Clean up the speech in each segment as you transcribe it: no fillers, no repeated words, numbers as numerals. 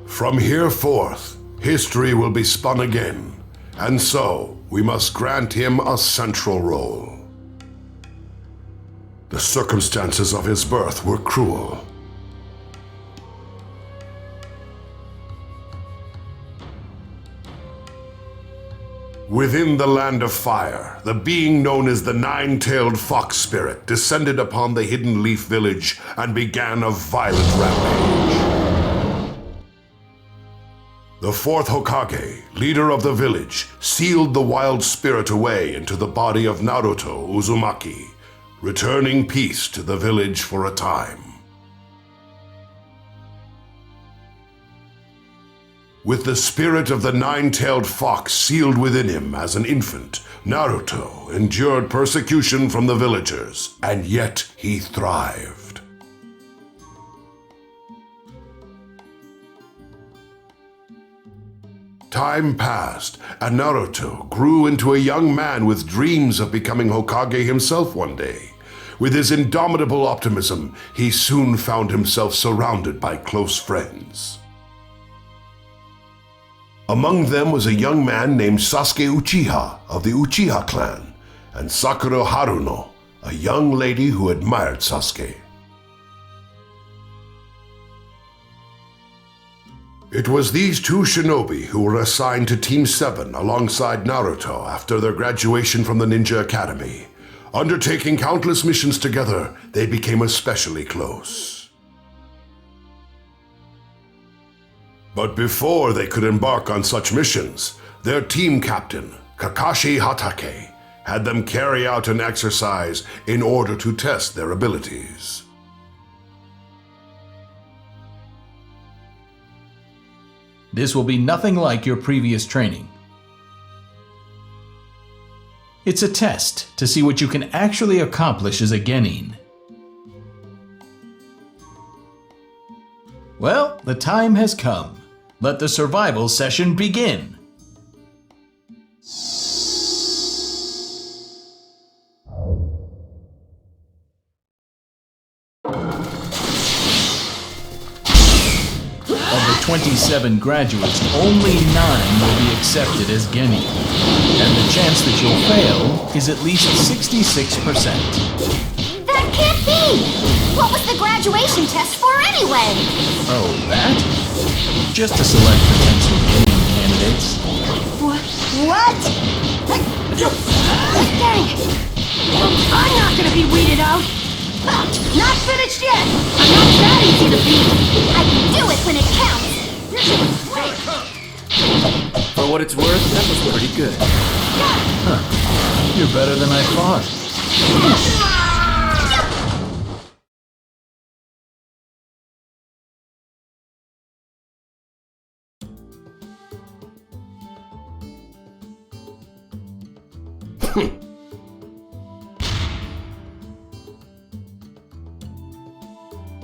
From here forth, history will be spun again, and so we must grant him a central role. The circumstances of his birth were cruel. Within the Land of Fire, the being known as the Nine-Tailed Fox Spirit descended upon the Hidden Leaf Village and began a violent rampage. The fourth Hokage, leader of the village, sealed the wild spirit away into the body of Naruto Uzumaki, returning peace to the village for a time. With the spirit of the Nine-Tailed Fox sealed within him as an infant, Naruto endured persecution from the villagers, and yet he thrived. Time passed, and Naruto grew into a young man with dreams of becoming Hokage himself one day. With his indomitable optimism, he soon found himself surrounded by close friends. Among them was a young man named Sasuke Uchiha of the Uchiha clan, and Sakura Haruno, a young lady who admired Sasuke. It was these two shinobi who were assigned to Team 7 alongside Naruto after their graduation from the Ninja Academy. Undertaking countless missions together, they became especially close. But before they could embark on such missions, their team captain, Kakashi Hatake, had them carry out an exercise in order to test their abilities. This will be nothing like your previous training. It's a test to see what you can actually accomplish as a Genin. Well, the time has come. Let the survival session begin. Of the 27 graduates, only 9 will be accepted as Genin, and the chance that you'll fail is at least 66%. That can't be! What was the graduation test for anyway? Oh, that? Just to select potential Genin candidates. What? Dang it! I'm not gonna be weeded out! Not finished yet! I'm not that easy to beat! I can do it when it counts! For what it's worth, that was pretty good. Huh. You're better than I thought.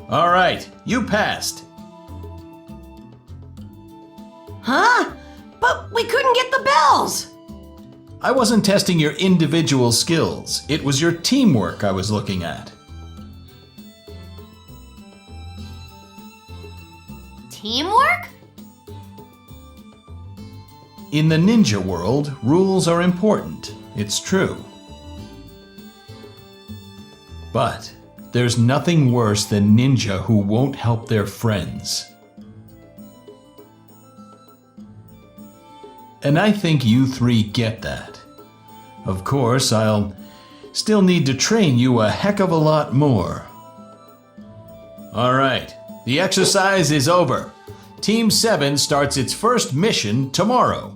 All right, you passed. Huh? But we couldn't get the bells! I wasn't testing your individual skills. It was your teamwork I was looking at. Teamwork? In the ninja world, rules are important. It's true. But there's nothing worse than ninja who won't help their friends. And I think you 3 get that. Of course, I'll still need to train you a heck of a lot more. All right, the exercise is over. Team 7 starts its first mission tomorrow.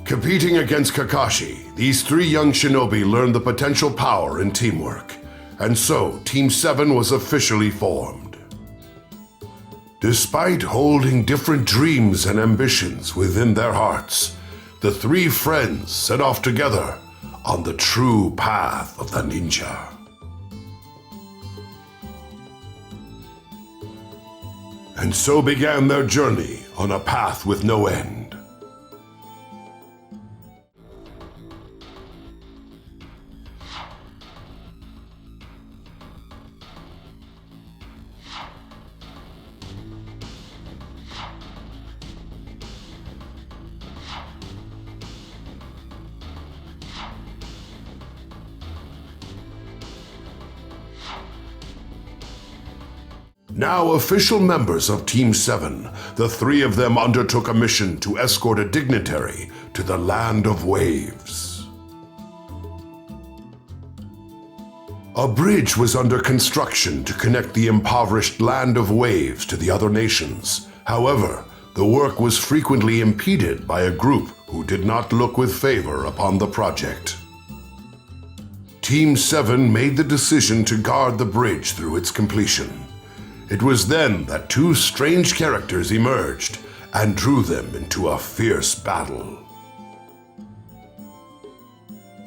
Competing against Kakashi, these 3 young shinobi learned the potential power in teamwork, and so Team 7 was officially formed. Despite holding different dreams and ambitions within their hearts, the 3 friends set off together on the true path of the ninja. And so began their journey on a path with no end. Now official members of Team 7, the three of them undertook a mission to escort a dignitary to the Land of Waves. A bridge was under construction to connect the impoverished Land of Waves to the other nations. However, the work was frequently impeded by a group who did not look with favor upon the project. Team 7 made the decision to guard the bridge through its completion. It was then that two strange characters emerged and drew them into a fierce battle.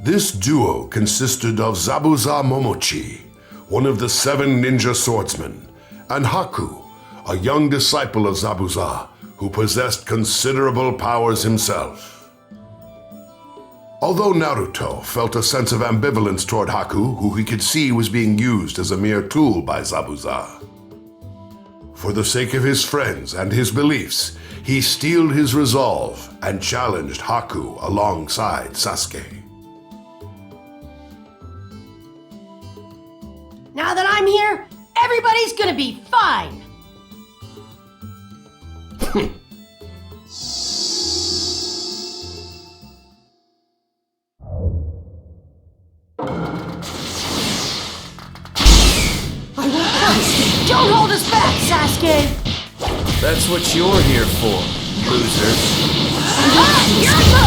This duo consisted of Zabuza Momochi, one of the 7 ninja swordsmen, and Haku, a young disciple of Zabuza who possessed considerable powers himself. Although Naruto felt a sense of ambivalence toward Haku, who he could see was being used as a mere tool by Zabuza, for the sake of his friends and his beliefs, he steeled his resolve and challenged Haku alongside Sasuke. Now that I'm here, everybody's gonna be fine. Don't hold us back, Sasuke! That's what you're here for, loser. You're the...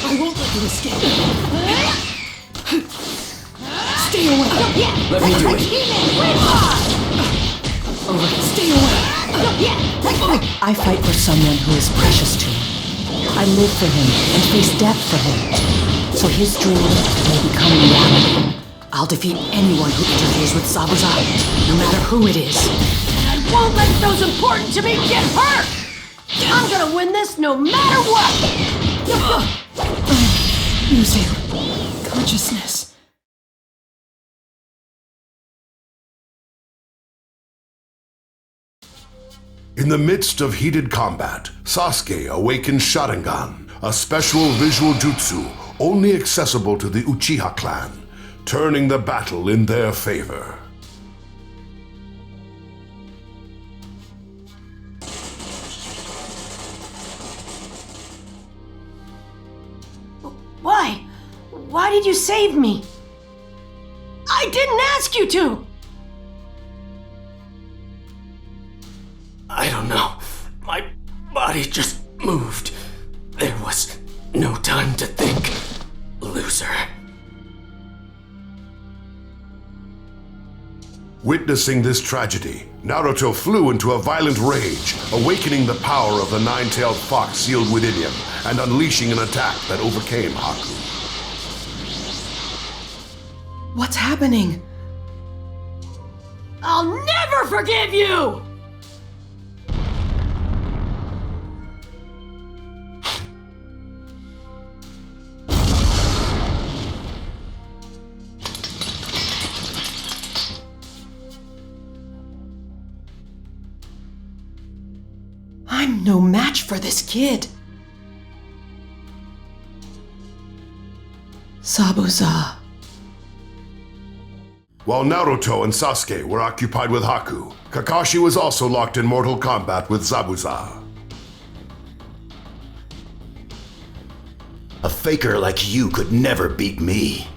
I won't let you escape. Stay away. Let me do it. Stay away. I fight for someone who is precious to me. I live for him and face death for him. So his dream may become reality. I'll defeat anyone who interferes with Zabuza, no matter who it is. I won't let those important to me get hurt! I'm gonna win this no matter what! Losing consciousness. In the midst of heated combat, Sasuke awakened Sharingan, a special visual jutsu only accessible to the Uchiha clan, turning the battle in their favor. Why? Why did you save me? I didn't ask you to! I don't know. My body just moved. There was no time to think, loser. Witnessing this tragedy, Naruto flew into a violent rage, awakening the power of the nine-tailed fox sealed within him and unleashing an attack that overcame Haku. What's happening? I'll never forgive you! I'm no match for this kid. Zabuza. While Naruto and Sasuke were occupied with Haku, Kakashi was also locked in mortal combat with Zabuza. A faker like you could never beat me.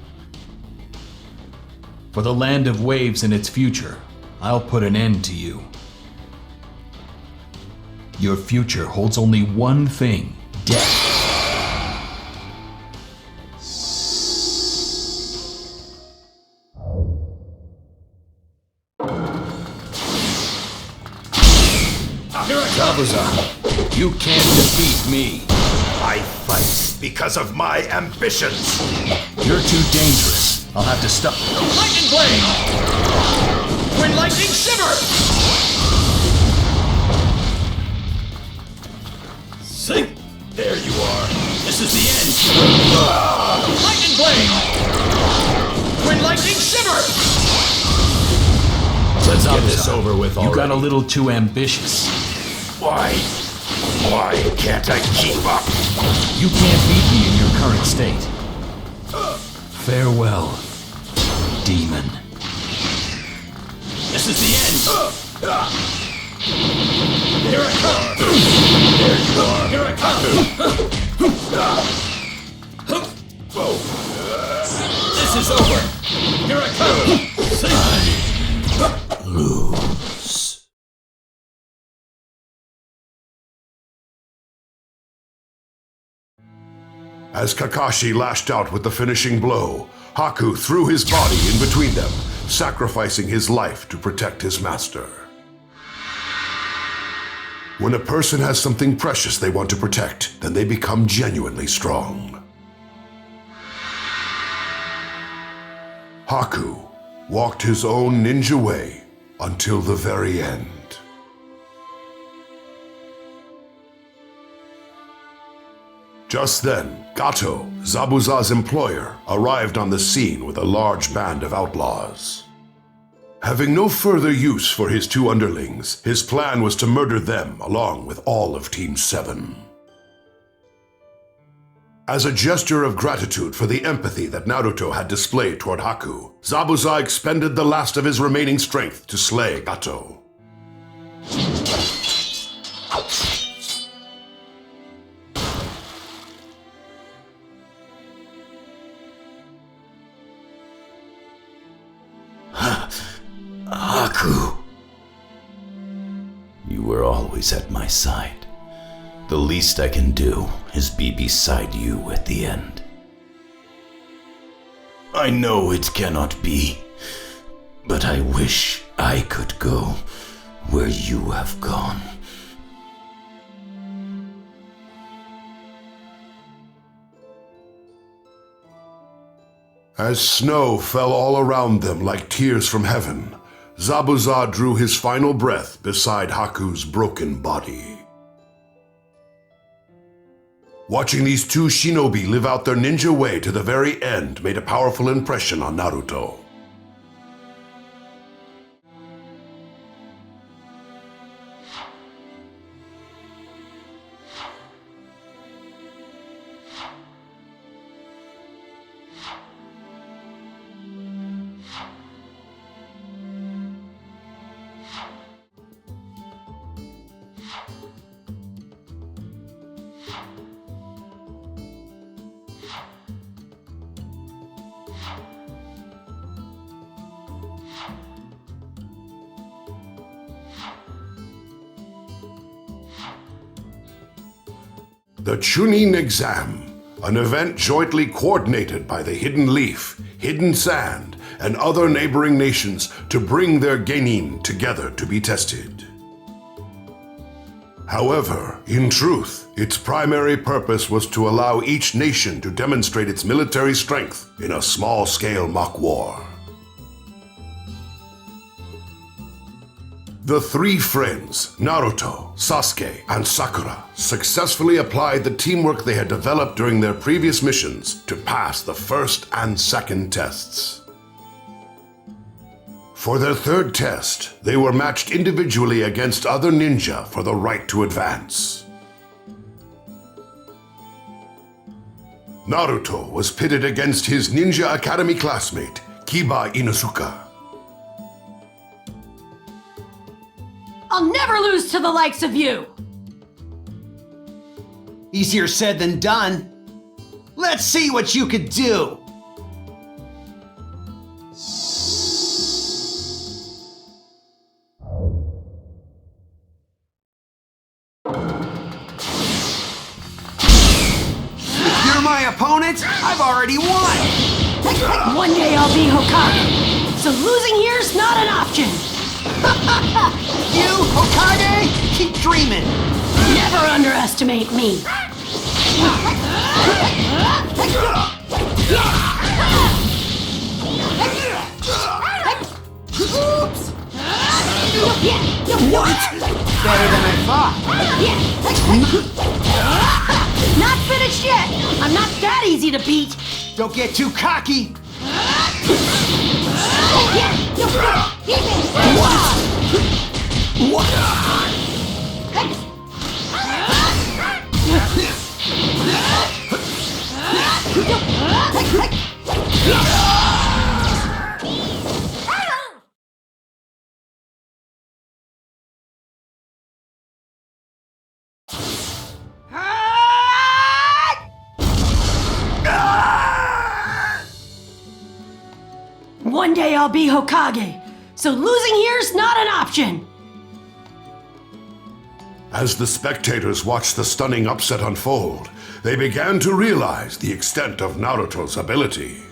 For the Land of Waves and its future, I'll put an end to you. Your future holds only one thing: death. Zabuza, you can't defeat me. I fight because of my ambitions. You're too dangerous. I'll have to stop. Lightning Blade! Twin Lightning Shiver! Let's get this Zabuza, over with you got a already. little too ambitious. Why? Why can't I keep up? You can't beat me in your current state. Farewell, demon. This is the end! Here it comes! There you are. Here it comes! This is over! Here it comes! Lose. As Kakashi lashed out with the finishing blow, Haku threw his body in between them, sacrificing his life to protect his master. When a person has something precious they want to protect, then they become genuinely strong. Haku walked his own ninja way until the very end. Just then, Gato, Zabuza's employer, arrived on the scene with a large band of outlaws. Having no further use for his two underlings, his plan was to murder them along with all of Team 7. As a gesture of gratitude for the empathy that Naruto had displayed toward Haku, Zabuza expended the last of his remaining strength to slay Gato. Haku. You were always at my side. The least I can do is be beside you at the end. I know it cannot be, but I wish I could go where you have gone. As snow fell all around them like tears from heaven, Zabuza drew his final breath beside Haku's broken body. Watching these two shinobi live out their ninja way to the very end made a powerful impression on Naruto. The Chunin Exam, an event jointly coordinated by the Hidden Leaf, Hidden Sand, and other neighboring nations to bring their Genin together to be tested. However, in truth, its primary purpose was to allow each nation to demonstrate its military strength in a small-scale mock war. The three friends, Naruto, Sasuke, and Sakura, successfully applied the teamwork they had developed during their previous missions to pass the first and second tests. For their third test, they were matched individually against other ninja for the right to advance. Naruto was pitted against his Ninja Academy classmate, Kiba Inuzuka. I'll never lose to the likes of you! Easier said than done. Let's see what you could do. If you're my opponent, I've already won. One day I'll be Hokage, so losing here's not an option! You, Hokage, keep dreaming. Never underestimate me! Oops! What? Better than I thought. Not finished yet! I'm not that easy to beat! Don't get too cocky. What? One day I'll be Hokage, so losing here's not an option! As the spectators watched the stunning upset unfold, they began to realize the extent of Naruto's ability.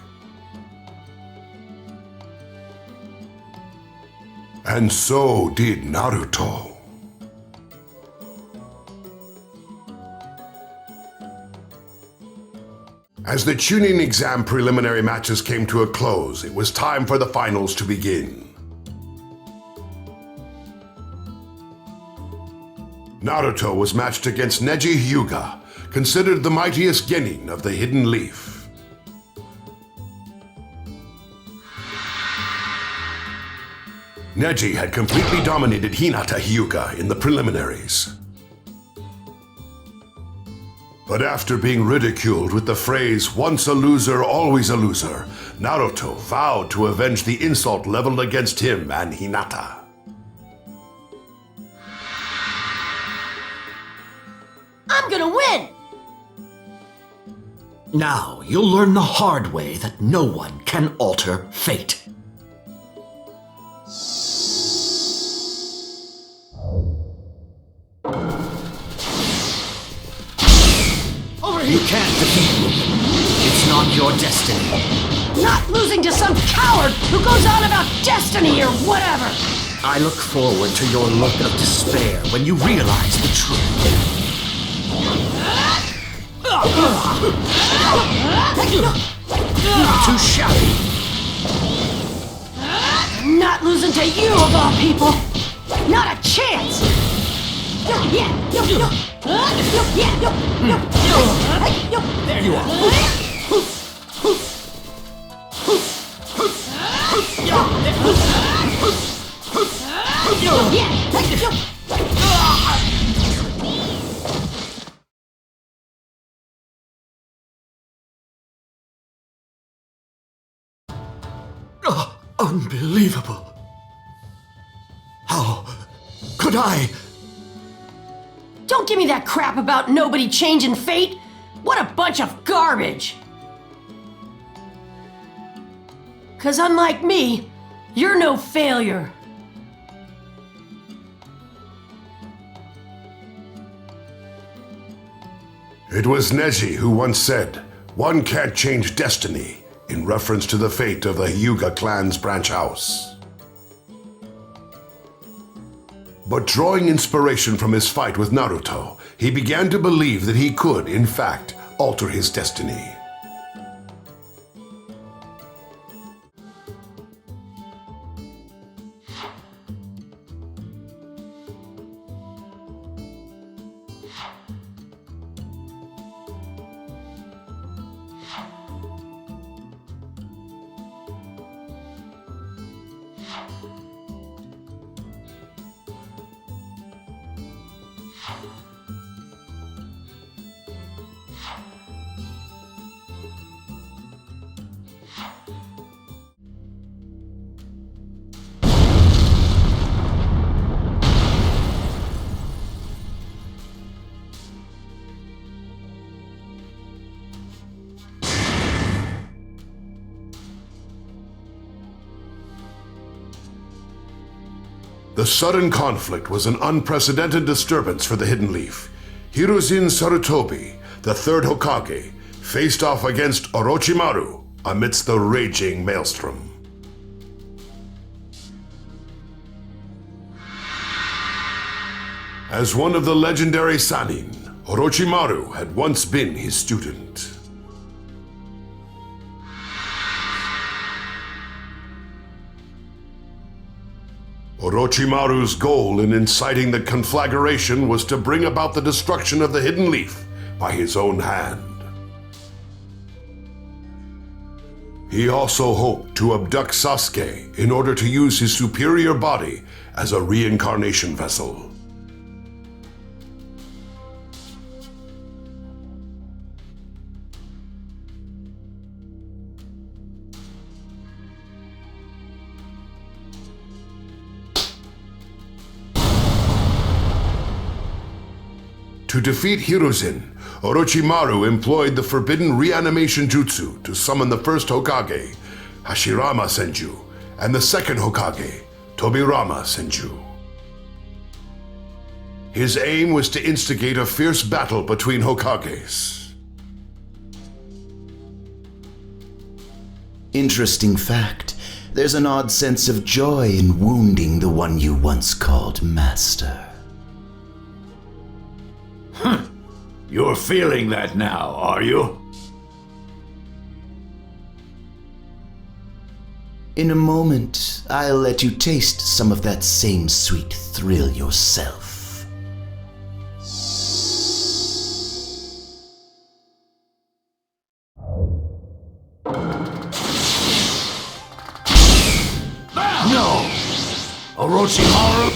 And so did Naruto. As the Chunin Exam preliminary matches came to a close, it was time for the finals to begin. Naruto was matched against Neji Hyuga, considered the mightiest genin of the Hidden Leaf. Neji had completely dominated Hinata Hyuga in the preliminaries. But after being ridiculed with the phrase, "once a loser, always a loser," Naruto vowed to avenge the insult leveled against him and Hinata. I'm gonna win! Now you'll learn the hard way that no one can alter fate. You can't defeat me. It's not your destiny. Not losing to some coward who goes on about destiny or whatever! I look forward to your look of despair when you realize the truth. Not too shabby. I'm not losing to you of all people! Not a chance! There you are. Unbelievable. How could I? Don't give me that crap about nobody changing fate! What a bunch of garbage! 'Cause unlike me, you're no failure. It was Neji who once said, "One can't change destiny," in reference to the fate of the Hyuga clan's branch house. But drawing inspiration from his fight with Naruto, he began to believe that he could, in fact, alter his destiny. The sudden conflict was an unprecedented disturbance for the Hidden Leaf. Hiruzen Sarutobi, the third Hokage, faced off against Orochimaru amidst the raging maelstrom. As one of the legendary Sannin, Orochimaru had once been his student. Orochimaru's goal in inciting the conflagration was to bring about the destruction of the Hidden Leaf by his own hand. He also hoped to abduct Sasuke in order to use his superior body as a reincarnation vessel. To defeat Hiruzen, Orochimaru employed the forbidden reanimation jutsu to summon the first Hokage, Hashirama Senju, and the second Hokage, Tobirama Senju. His aim was to instigate a fierce battle between Hokages. Interesting fact. There's an odd sense of joy in wounding the one you once called master. You're feeling that now, are you? In a moment, I'll let you taste some of that same sweet thrill yourself. No! Orochimaru!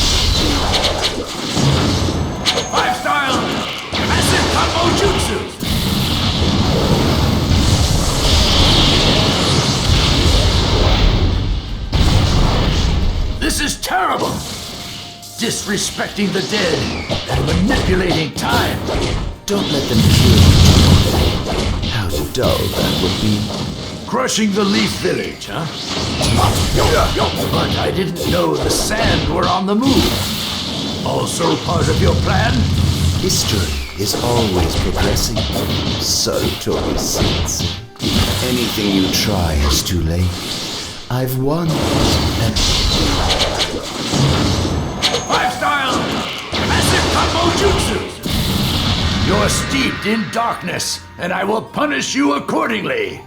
Five-style! Massive combo jutsu! This is terrible! Disrespecting the dead and manipulating time! Don't let them kill you. How dull that would be. Crushing the Leaf Village, huh? But I didn't know the Sand were on the move. Also part of your plan? History is always progressing. So Tori says. Anything you try is too late. I've won. Five-style! Massive combo jutsu! You're steeped in darkness, and I will punish you accordingly!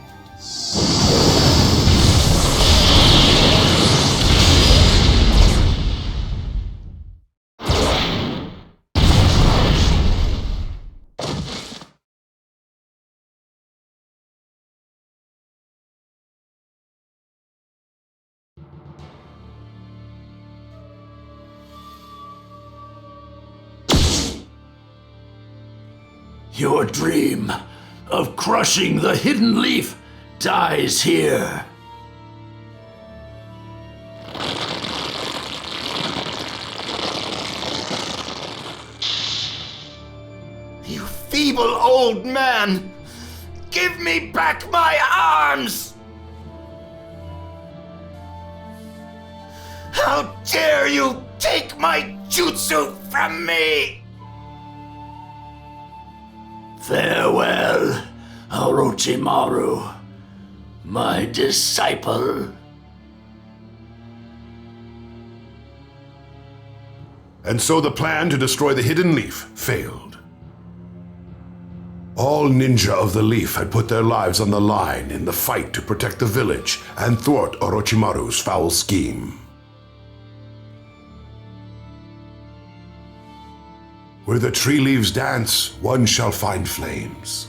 Your dream of crushing the hidden leaf dies here. You feeble old man! Give me back my arms! How dare you take my jutsu from me! Farewell, Orochimaru, my disciple. And so the plan to destroy the hidden leaf failed. All ninja of the leaf had put their lives on the line in the fight to protect the village and thwart Orochimaru's foul scheme. Where the tree leaves dance, one shall find flames.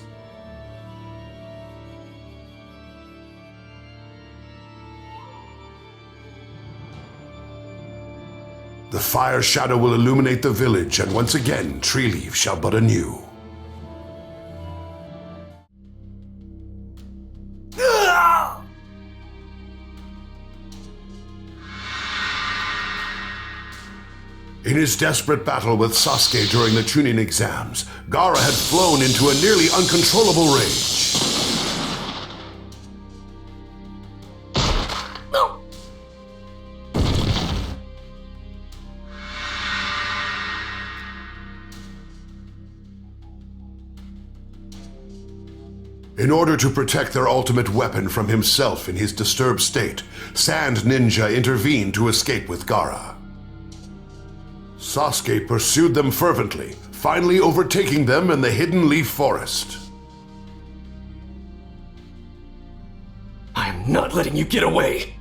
The fire shadow will illuminate the village, and once again, tree leaves shall bud anew. In his desperate battle with Sasuke during the Chunin Exams, Gaara had flown into a nearly uncontrollable rage. In order to protect their ultimate weapon from himself in his disturbed state, Sand Ninja intervened to escape with Gaara. Sasuke pursued them fervently, finally overtaking them in the Hidden Leaf Forest. I'm not letting you get away!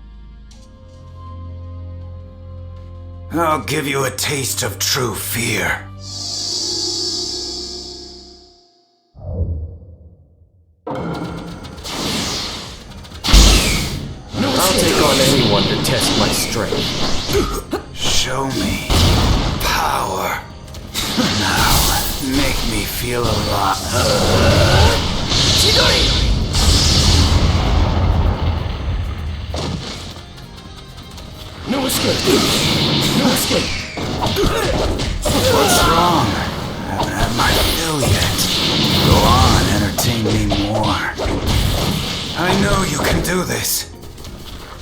I'll give you a taste of true fear. show me power. Now, make me feel alive. No escape! No escape! What's wrong? I haven't had my fill yet. Go on, entertain me more. I know you can do this.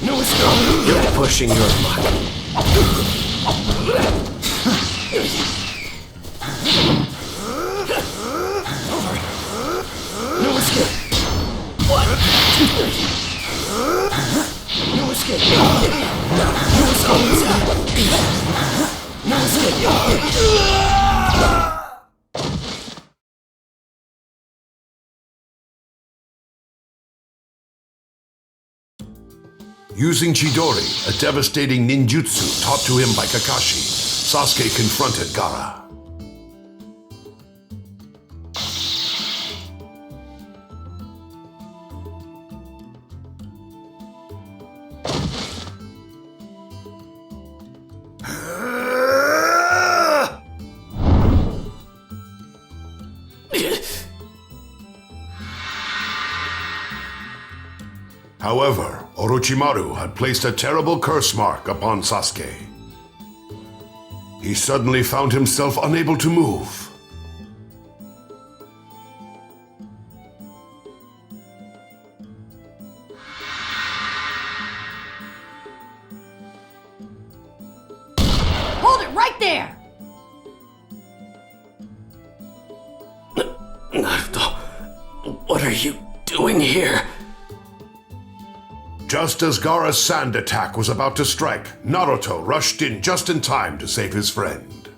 No escape! You're pushing your luck. No escape! What? No escape! No escape! Using Chidori, a devastating ninjutsu taught to him by Kakashi, Sasuke confronted Gaara. However, Orochimaru had placed a terrible curse mark upon Sasuke. He suddenly found himself unable to move. Hold it right there! Naruto, what are you doing here? Just as Gaara's sand attack was about to strike, Naruto rushed in just in time to save his friend.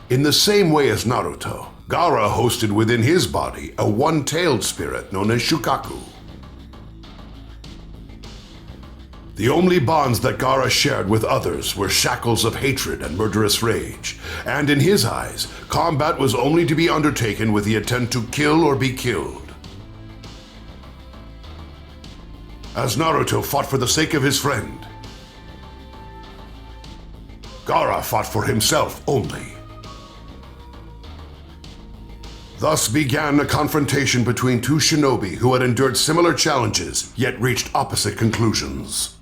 In the same way as Naruto, Gaara hosted within his body a one-tailed spirit known as Shukaku. The only bonds that Gaara shared with others were shackles of hatred and murderous rage, and in his eyes, combat was only to be undertaken with the intent to kill or be killed. As Naruto fought for the sake of his friend, Gaara fought for himself only. Thus began a confrontation between two shinobi who had endured similar challenges, yet reached opposite conclusions.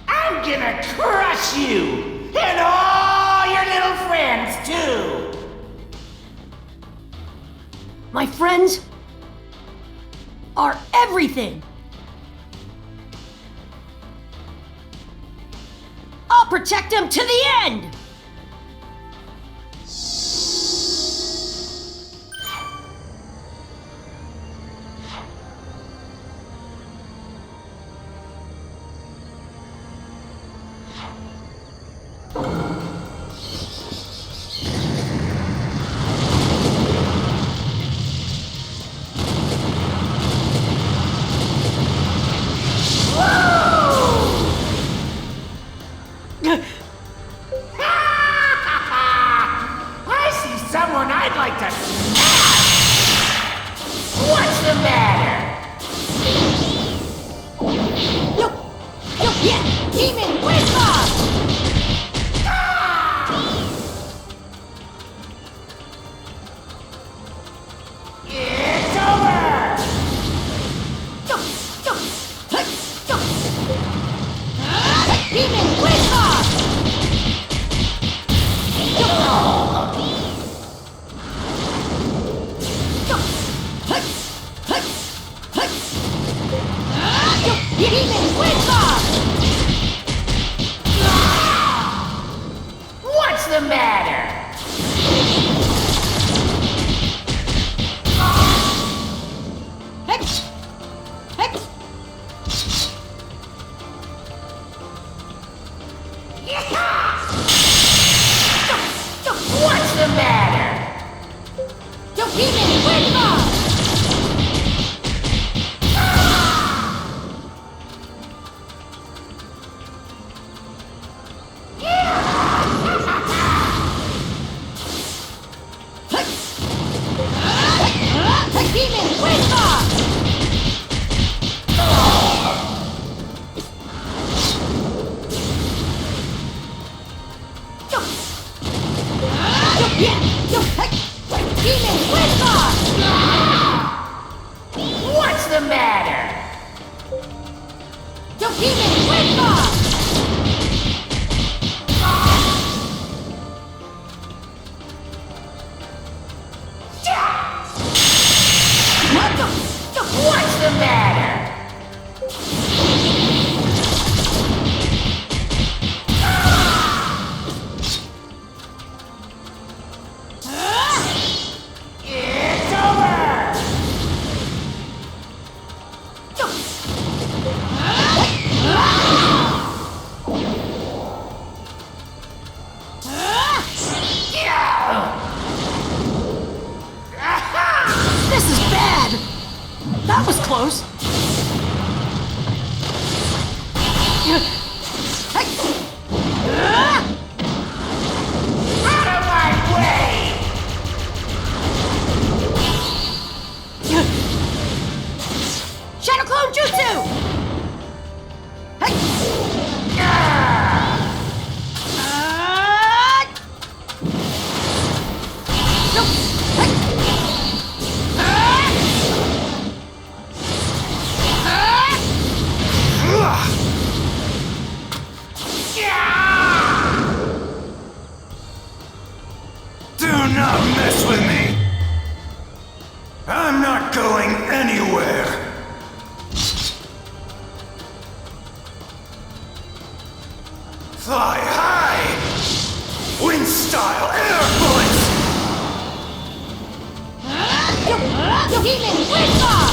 I'm gonna crush you! And all your little friends, too! My friends are everything. I'll protect them to the end. I see someone I'd like to smash! What's the matter? Yeah! Demon Wisdom! It's over! Demon Wisdom! Demon Wisdom! What's the matter? What's the matter? Demon Wisdom! Demon Wisdom! Demon Windfall! What's the matter? It's over! This is bad! That was close. Out of my way! Shadow Clone Jutsu! Do not mess with me! I'm not going anywhere! Fly high! Wind style air bullets! Demon Windfall!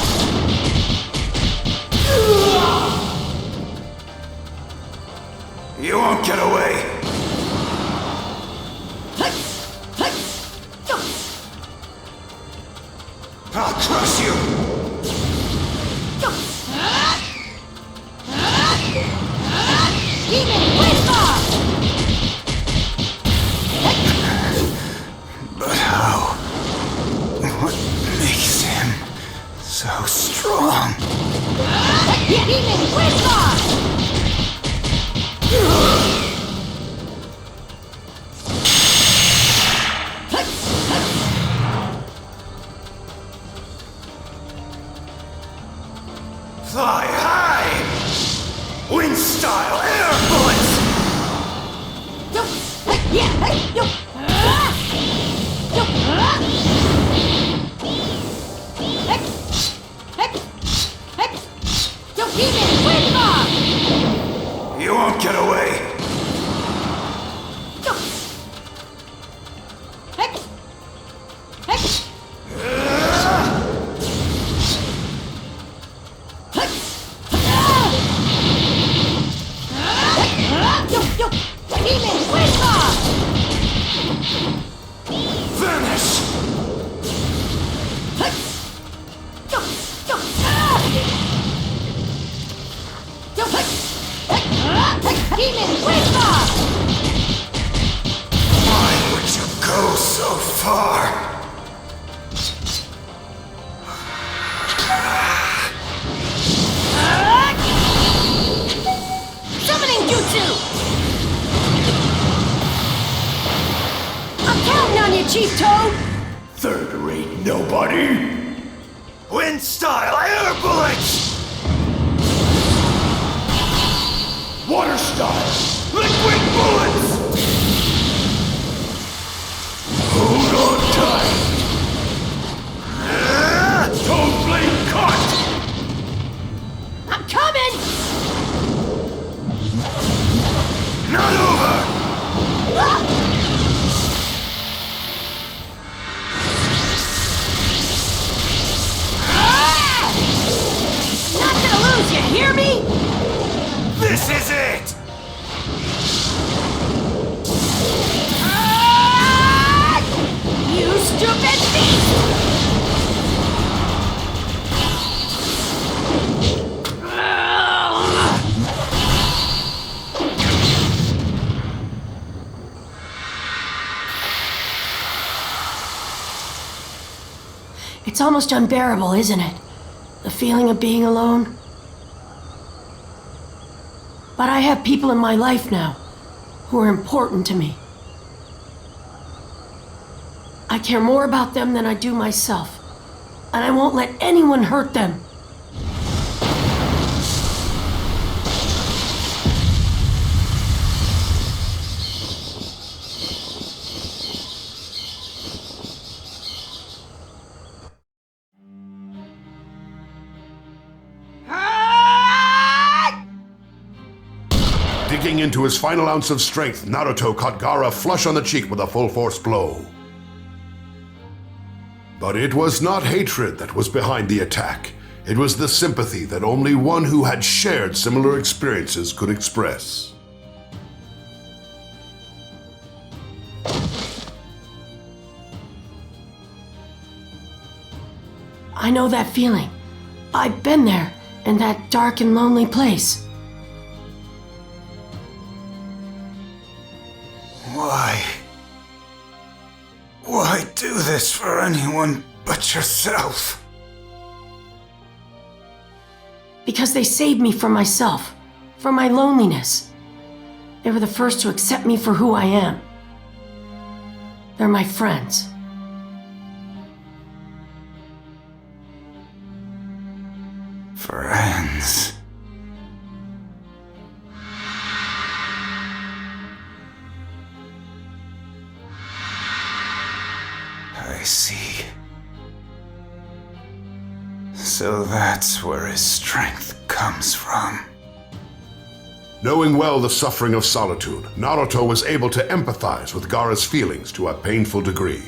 You won't get away! I'll crush you! Demon Windfall! But how? What makes him so strong? Demon Windfall! Fly high! Wind style air bullets! Demon Windfall! You won't get away! Demon Windfall! Vanish! Demon Windfall! Why would you go so far? Summoning Jutsu! I'm counting on you, Chief Toad! Third-rate nobody! Wind style air bullets! Water style liquid bullets! Hold on tight! Toad blade cut! I'm coming! Not over! Not gonna lose, you hear me? This is it! You stupid beast! It's almost unbearable, isn't it? The feeling of being alone. But I have people in my life now who are important to me. I care more about them than I do myself, and I won't let anyone hurt them. Striking into his final ounce of strength, Naruto caught Gaara flush on the cheek with a full-force blow. But it was not hatred that was behind the attack. It was the sympathy that only one who had shared similar experiences could express. I know that feeling. I've been there, in that dark and lonely place. Why? Why do this for anyone but yourself? Because they saved me from myself, from my loneliness. They were the first to accept me for who I am. They're my friends. Friends. I see. So that's where his strength comes from. Knowing well the suffering of solitude, Naruto was able to empathize with Gaara's feelings to a painful degree.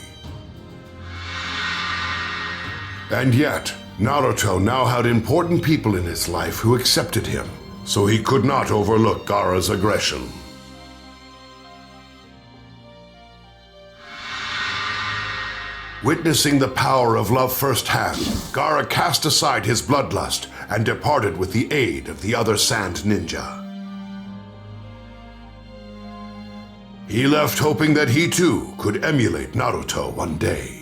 And yet, Naruto now had important people in his life who accepted him, so he could not overlook Gaara's aggression. Witnessing the power of love firsthand, Gaara cast aside his bloodlust and departed with the aid of the other Sand Ninja. He left hoping that he too could emulate Naruto one day.